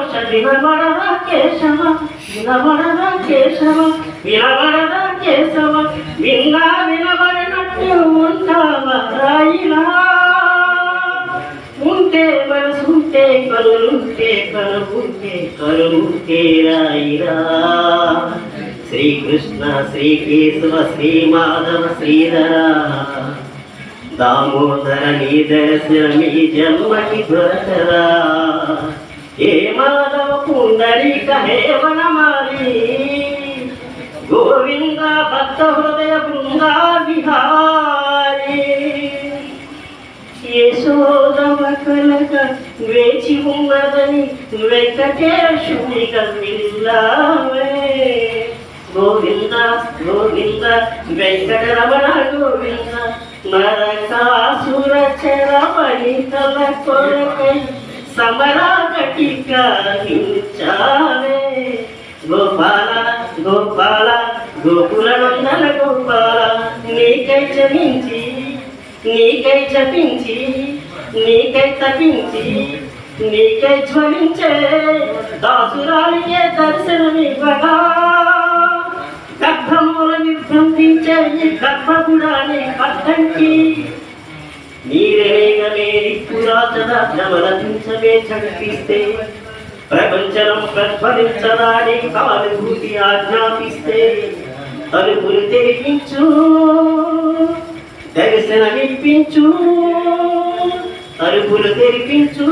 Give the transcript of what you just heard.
ఘోష వినబడరా కేశవ, వినబడరా కేశవ, వినబడరా కేశవ, విన్నా వినబడినట్టు ఉంటావా రాయిలా. ఉంటే మనసుంటే కనులుంటే కనుకుంటే కనుంటే రాయిరా. శ్రీకృష్ణ శ్రీ కేశవ శ్రీ మాధవ శ్రీధర దామోదర నీ దర్శనమీ జన్మకి దొరకరా. ఏ మాధవ పుండరీక హే వనమాలి, గోవింద భక్త హృదయ బృందా విహారీ. యశోదవ కలక వేచి ఉన్నదని వెంకటేశునిక విల్లావే. గోవింద గోవింద వెంకటరమణ గోవింద, నరకాసుర చరమణి తల కొరకై సమరాకటిగా హించావే. గోపాల గోపాల గోకుల నందన గోపాల, నీకై జపించి నీకై జపించి నీకై తపించి నీకై జ్వలించే దాసురాలికే దర్శనమివ్వగా. గర్భమూల నిర్బంధించే ఈ గర్భగుడాన్ని అడ్డంకి, నీరేగలేని పురాతన భ్రమలతించవే చంపిస్తే, ప్రపంచం ప్రజ్వలించదాని కానుభూతి ఆజ్ఞాపిస్తే, తలుపులు తెరిపించు దర్శనమిప్పించు, తలుపులు తెరిపించు